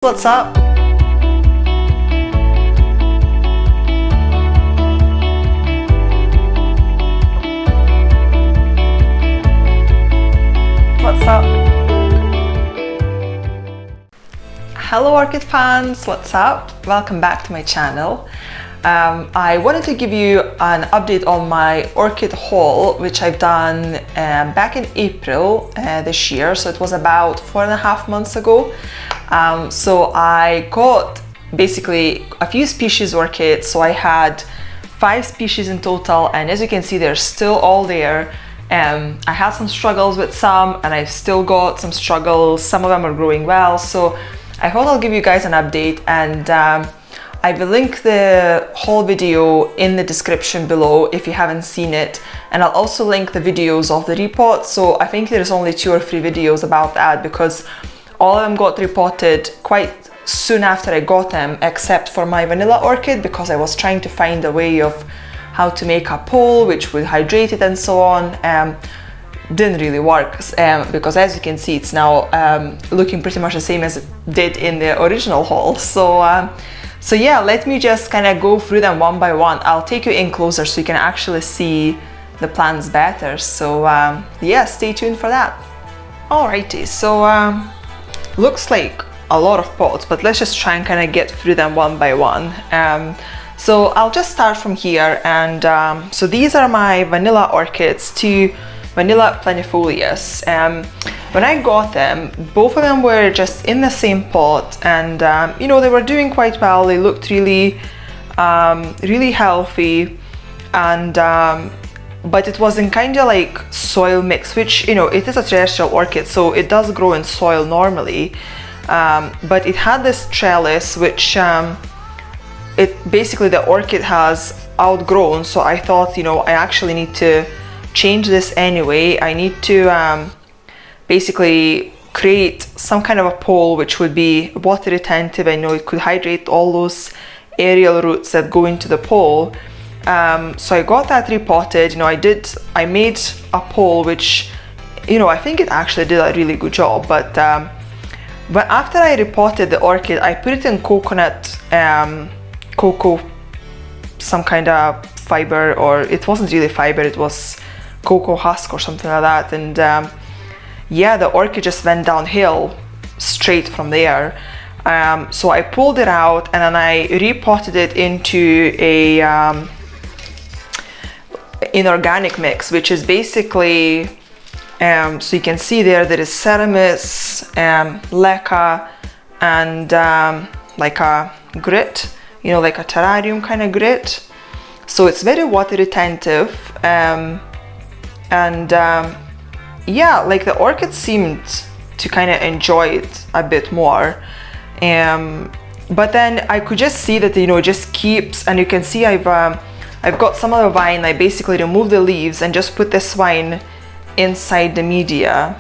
What's up? What's up? Hello orchid fans, what's up? Welcome back to my channel. I wanted to give you an update on my orchid haul, which I've done back in April this year, so it was about 4.5 months ago. So I got basically a few species orchids, so I had 5 species in total, and as you can see they're still all there. I had some struggles with some and I've still got some struggles. Some of them are growing well, so I thought I'll give you guys an update, and I will link the whole video in the description below if you haven't seen it, and I'll also link the videos of the repot. So I think there's only 2 or 3 videos about that, because all of them got repotted quite soon after I got them, except for my vanilla orchid, because I was trying to find a way of how to make a pole which would hydrate it and so on. Didn't really work, because as you can see it's now looking pretty much the same as it did in the original haul. So yeah, let me just kind of go through them one by one. I'll take you in closer so you can actually see the plants better. So yeah, stay tuned for that. Alrighty, so looks like a lot of pots, but let's just try and kind of get through them one by one. So I'll just start from here, and so these are my vanilla orchids, 2 vanilla planifolias. When I got them, both of them were just in the same pot, and you know, they were doing quite well. They looked really really healthy, and but it was in kind of like soil mix, which, you know, it is a terrestrial orchid, so it does grow in soil normally, but it had this trellis which it basically the orchid has outgrown. So I thought, you know, I actually need to change this anyway. I need to basically create some kind of a pole which would be water retentive. I know it could hydrate all those aerial roots that go into the pole. So I got that repotted. You know, I made a pole which, you know, I think it actually did a really good job. But after I repotted the orchid, I put it in cocoa, some kind of fiber, or it wasn't really fiber, it was cocoa husk or something like that. And yeah, the orchid just went downhill straight from there. So I pulled it out and then I repotted it into a inorganic mix, which is basically so you can see there is ceramis, leca, and like a grit, you know, like a terrarium kind of grit. So it's very water retentive, and yeah, like the orchid seemed to kind of enjoy it a bit more. But then I could just see that, you know, it just keeps, and you can see I've got some of the vine. I basically removed the leaves and just put this vine inside the media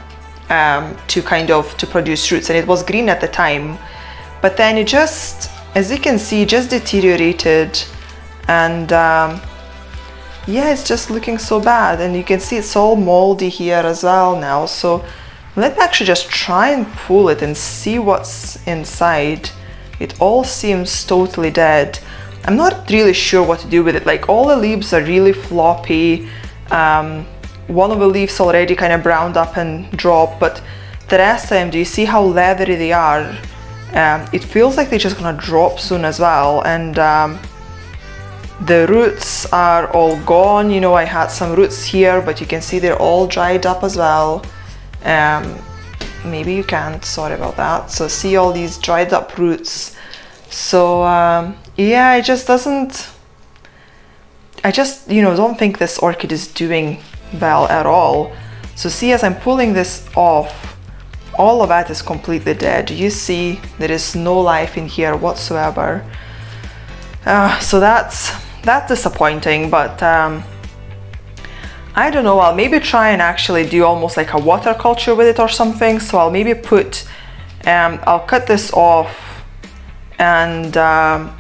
to produce roots, and it was green at the time, but then it just, as you can see, just deteriorated, and yeah, it's just looking so bad. And you can see it's all moldy here as well now. So let me actually just try and pull it and see what's inside. It all seems totally dead. I'm not really sure what to do with it. Like, all the leaves are really floppy. One of the leaves already kind of browned up and dropped, but the rest of them, do you see how leathery they are? It feels like they're just gonna drop soon as well. And the roots are all gone. You know, I had some roots here, but you can see they're all dried up as well. Maybe you can't, sorry about that. So see all these dried up roots. So yeah, I just, you know, don't think this orchid is doing well at all. So see, as I'm pulling this off, all of that is completely dead. You see there is no life in here whatsoever. So that's disappointing, but I don't know, I'll maybe try and actually do almost like a water culture with it or something. So I'll maybe put, I'll cut this off, and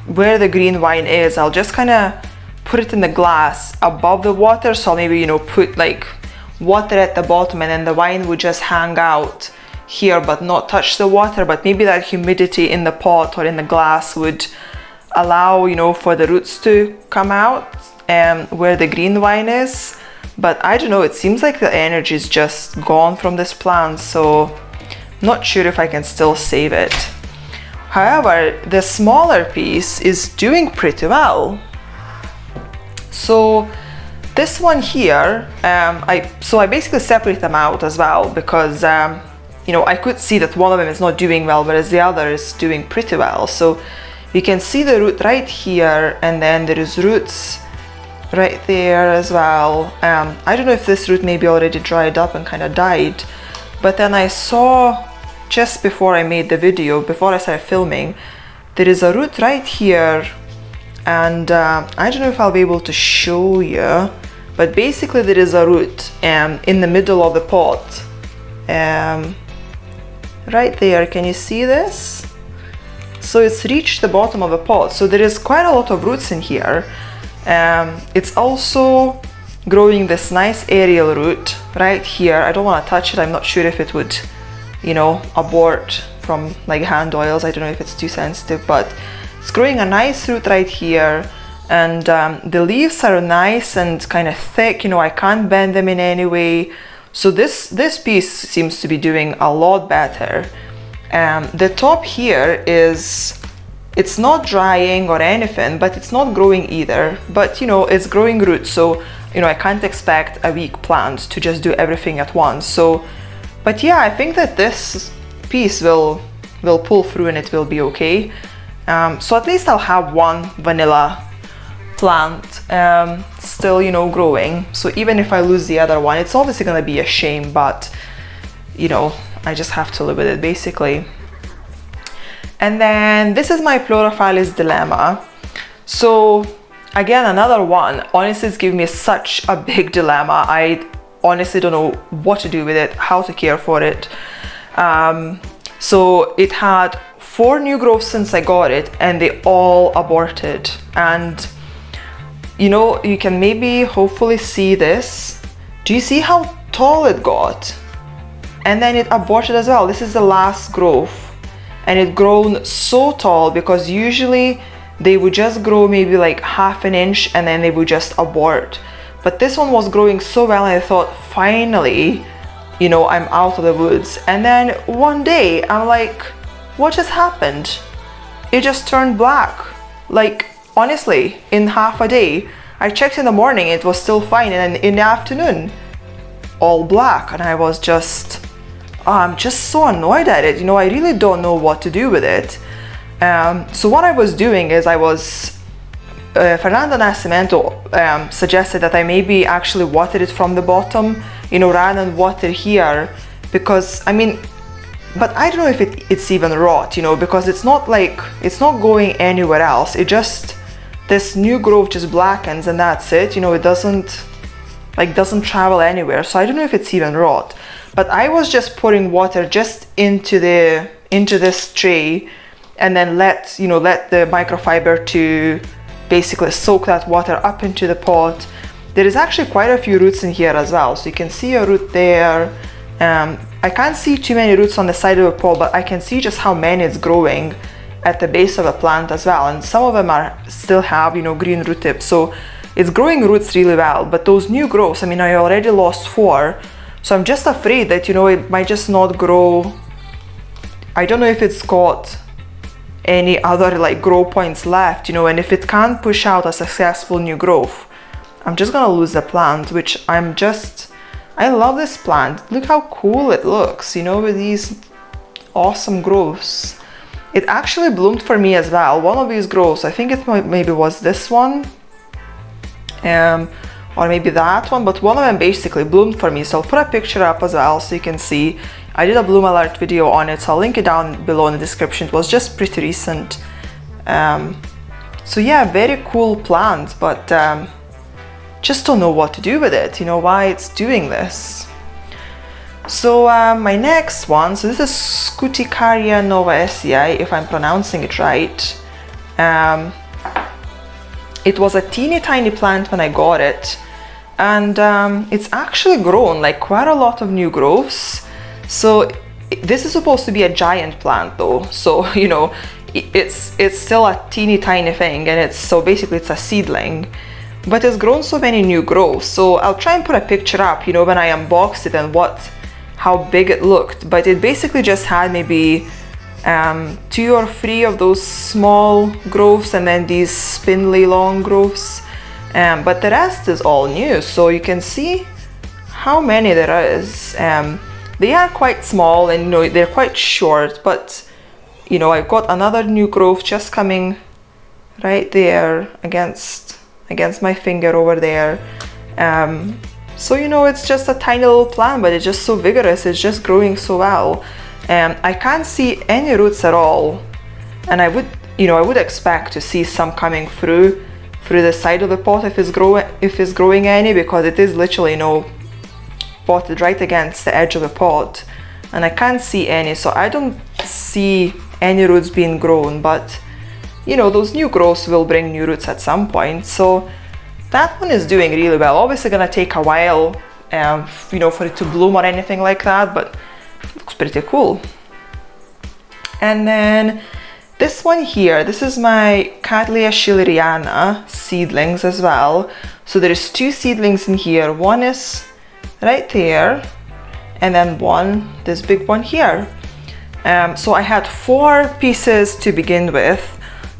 where the green vine is, I'll just kind of put it in the glass above the water. So I'll maybe, you know, put like water at the bottom, and then the vine would just hang out here but not touch the water, but maybe that humidity in the pot or in the glass would allow, you know, for the roots to come out where the green vine is. But I don't know, it seems like the energy is just gone from this plant, so not sure if I can still save it. However, the smaller piece is doing pretty well. So this one here, I basically separate them out as well because you know, I could see that one of them is not doing well, whereas the other is doing pretty well. So you can see the root right here, and then there is roots right there as well. I don't know if this root maybe already dried up and kind of died, but then I saw just before I made the video, before I started filming, there is a root right here, and I don't know if I'll be able to show you, but basically there is a root in the middle of the pot. Right there, can you see this? So it's reached the bottom of the pot, so there is quite a lot of roots in here. It's also growing this nice aerial root right here. I don't want to touch it, I'm not sure if it would, you know, abort from like hand oils. I don't know if it's too sensitive, but it's growing a nice root right here, and the leaves are nice and kind of thick, you know, I can't bend them in any way. So this piece seems to be doing a lot better. The top here is, it's not drying or anything, but it's not growing either, but you know, it's growing roots, so you know, I can't expect a weak plant to just do everything at once. So, but yeah, I think that this piece will pull through and it will be okay. So at least I'll have one vanilla plant still, you know, growing. So even if I lose the other one, it's obviously gonna be a shame, but you know, I just have to live with it basically. And then this is my Pleurophallis dilemma. So again, another one. Honestly, it's giving me such a big dilemma. I honestly don't know what to do with it, how to care for it. So it had 4 new growths since I got it, and they all aborted. And you know, you can maybe hopefully see this. Do you see how tall it got? And then it aborted as well. This is the last growth, and it grown so tall, because usually they would just grow maybe like half an inch and then they would just abort. But this one was growing so well, and I thought, finally, you know, I'm out of the woods. And then one day I'm like, what just happened? It just turned black. Like, honestly, in half a day. I checked in the morning, it was still fine, and then in the afternoon, all black. And I was just, I'm just so annoyed at it. You know, I really don't know what to do with it. So what I was doing is Fernando Nascimento suggested that I maybe actually water it from the bottom, you know, rather than water here, because I mean, but I don't know if it's even rot, you know, because it's not like, it's not going anywhere else. It just, this new growth just blackens and that's it, you know, it doesn't travel anywhere. So I don't know if it's even rot, but I was just pouring water just into this tray, and then let the microfiber to basically soak that water up into the pot. There is actually quite a few roots in here as well, so you can see a root there. I can't see too many roots on the side of the pot, but I can see just how many it's growing at the base of the plant as well, and some of them still have, you know, green root tips, so it's growing roots really well. But those new growths, I mean, I already lost 4, so I'm just afraid that, you know, it might just not grow. I don't know if it's got any other like grow points left, you know, and if it can't push out a successful new growth, I'm just gonna lose the plant, which I love this plant. Look how cool it looks, you know, with these awesome growths. It actually bloomed for me as well. One of these growths, I think it maybe was this one, or maybe that one, but one of them basically bloomed for me. So I'll put a picture up as well so you can see. I did a bloom alert video on it, so I'll link it down below in the description. It was just pretty recent. So yeah, very cool plant, but just don't know what to do with it, you know, why it's doing this. So my next one, so this is Scuticoria novaesi, if I'm pronouncing it right. It was a teeny tiny plant when I got it, and it's actually grown like quite a lot of new growths. So this is supposed to be a giant plant though, so you know, it's still a teeny tiny thing, and so basically it's a seedling, but it's grown so many new growths. So I'll try and put a picture up, you know, when I unboxed it and how big it looked. But it basically just had maybe 2 or 3 of those small growths, and then these spindly long growths, but the rest is all new. So you can see how many there is. They are quite small, and you know, they're quite short, but you know, I've got another new growth just coming right there against my finger over there. So you know, it's just a tiny little plant, but it's just so vigorous. It's just growing so well. I can't see any roots at all, and I would expect to see some coming through the side of the pot if it's growing any, because it is literally, you know, potted right against the edge of the pot, and I can't see any. So I don't see any roots being grown, but you know, those new growths will bring new roots at some point. So that one is doing really well. Obviously gonna take a while, you know, for it to bloom or anything like that, but it looks pretty cool. And then this one here, this is my Cattleya schillertana seedlings as well. So there is 2 seedlings in here. One is right there, and then this big one here. So I had 4 pieces to begin with.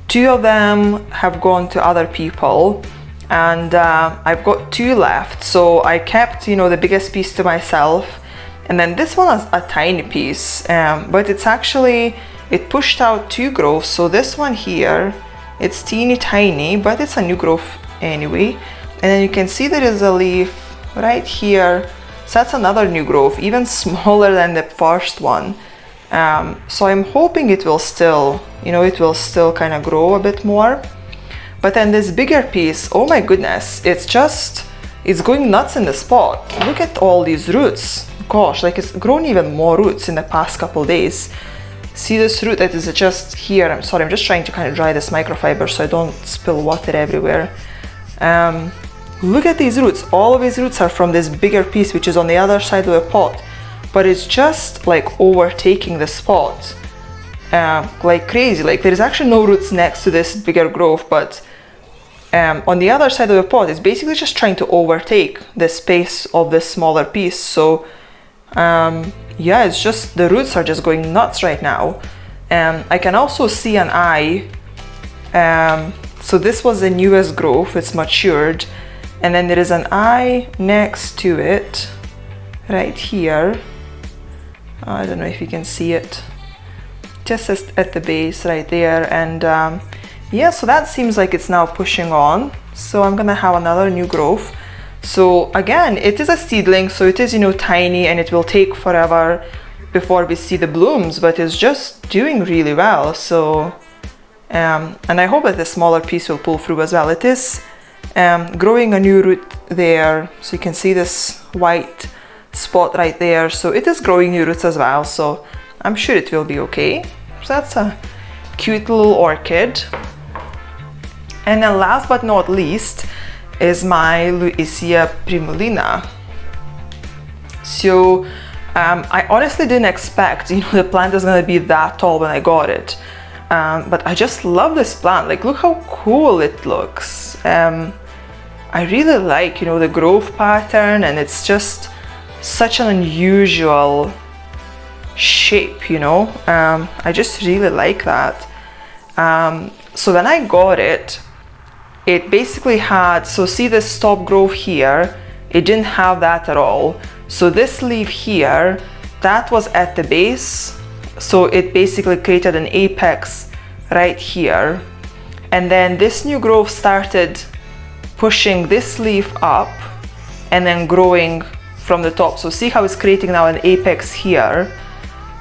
2 of them have gone to other people, and I've got 2 left. So I kept, you know, the biggest piece to myself, and then this one is a tiny piece, but it pushed out 2 growths. So this one here, it's teeny tiny, but it's a new growth anyway. And then you can see there is a leaf right here, so that's another new growth, even smaller than the first one. So I'm hoping it will still, you know, kind of grow a bit more. But then this bigger piece, oh my goodness, it's going nuts in the spot. Look at all these roots. Gosh, like it's grown even more roots in the past couple days. See this root that is just here? I'm sorry, I'm just trying to kind of dry this microfiber so I don't spill water everywhere. Look at these roots. All of these roots are from this bigger piece, which is on the other side of the pot, but it's just like overtaking the spot like crazy. Like there is actually no roots next to this bigger growth, but on the other side of the pot, it's basically just trying to overtake the space of this smaller piece. So yeah, it's just, the roots are just going nuts right now. I can also see an eye. So this was the newest growth, it's matured, and then there is an eye next to it right here. I don't know if you can see it, just at the base right there. And yeah, so that seems like it's now pushing on, so I'm gonna have another new growth. So again, it is a seedling, so it is, you know, tiny, and it will take forever before we see the blooms, but it's just doing really well. So and I hope that the smaller piece will pull through as well. It is growing a new root there, so you can see this white spot right there. So it is growing new roots as well, so I'm sure it will be okay. So that's a cute little orchid. And then last but not least is my Novaesi primulina. So I honestly didn't expect, you know, the plant is gonna be that tall when I got it. But I just love this plant. Like, look how cool it looks. I really like, you know, the growth pattern, and it's just such an unusual shape, you know. I just really like that. So when I got it, it basically had, so see this top growth here, it didn't have that at all. So this leaf here, that was at the base, so it basically created an apex right here. And then this new growth started pushing this leaf up and then growing from the top. So see how it's creating now an apex here?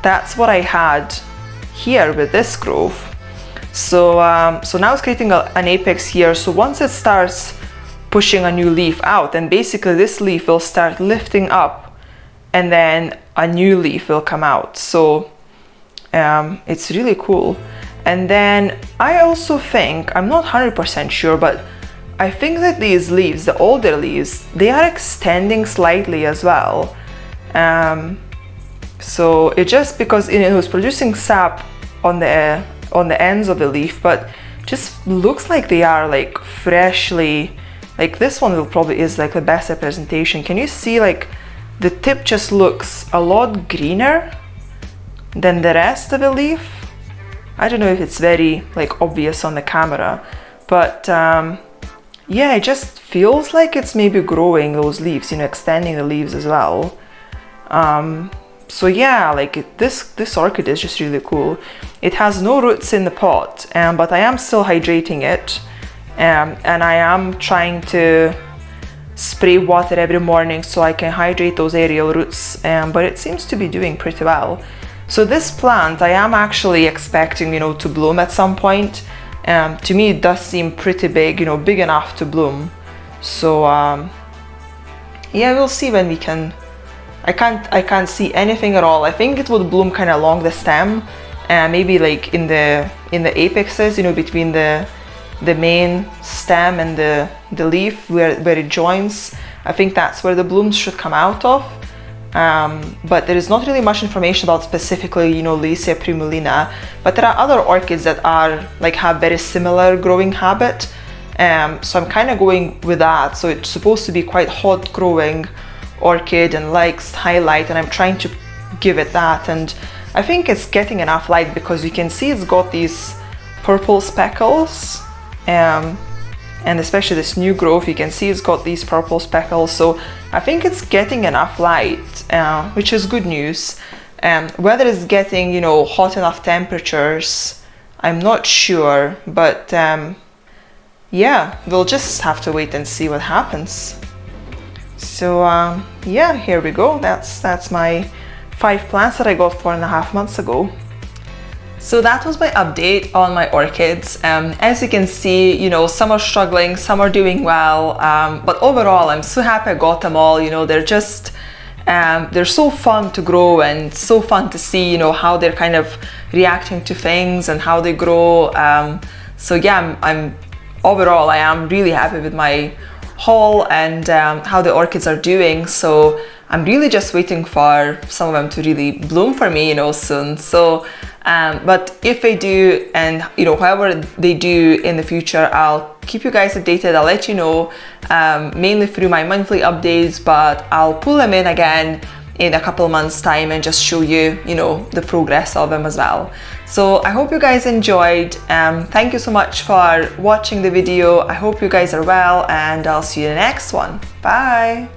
That's what I had here with this growth. So so now it's creating an apex here. So once it starts pushing a new leaf out, then basically this leaf will start lifting up, and then a new leaf will come out. So it's really cool. And then I also think, I'm not 100% sure, but I think that these leaves, the older leaves, they are extending slightly as well. So it just, because it was producing sap on the ends of the leaf, but just looks like they are like freshly, like this one will probably is like the best representation. Can you see like the tip just looks a lot greener than the rest of the leaf? I don't know if it's very like obvious on the camera, but yeah, it just feels like it's maybe growing those leaves, you know, extending the leaves as well. So yeah, like this orchid is just really cool. It has no roots in the pot, but I am still hydrating it, and I am trying to spray water every morning so I can hydrate those aerial roots, but it seems to be doing pretty well. So this plant, I am actually expecting, you know, to bloom at some point. To me, it does seem pretty big, you know, big enough to bloom. So yeah, we'll see when we can. I can't see anything at all. I think it would bloom kind of along the stem, maybe like in the apexes, you know, between the main stem and the leaf where it joins. I think that's where the blooms should come out of. But there is not really much information about specifically, you know, Lycia primulina, but there are other orchids that are like have very similar growing habit. So I'm kind of going with that. So it's supposed to be quite hot growing orchid and likes high light, and I'm trying to give it that, and I think it's getting enough light because you can see it's got these purple speckles, and especially this new growth, you can see it's got these purple speckles. So I think it's getting enough light, which is good news. Whether it's getting, you know, hot enough temperatures, I'm not sure, but yeah, we'll just have to wait and see what happens. So yeah, here we go. That's my 5 plants that I got 4.5 months ago. So that was my update on my orchids. As you can see, you know, some are struggling, some are doing well, but overall I'm so happy I got them all. You know, they're just they're so fun to grow and so fun to see, you know, how they're kind of reacting to things and how they grow. So yeah, I'm overall I am really happy with my haul and how the orchids are doing. So I'm really just waiting for some of them to really bloom for me, you know, soon. So but if they do, and you know, however they do in the future, I'll keep you guys updated. I'll let you know, mainly through my monthly updates, but I'll pull them in again in a couple of months time and just show you, you know, the progress of them as well. So I hope you guys enjoyed. Thank you so much for watching the video. I hope you guys are well, and I'll see you in the next one. Bye.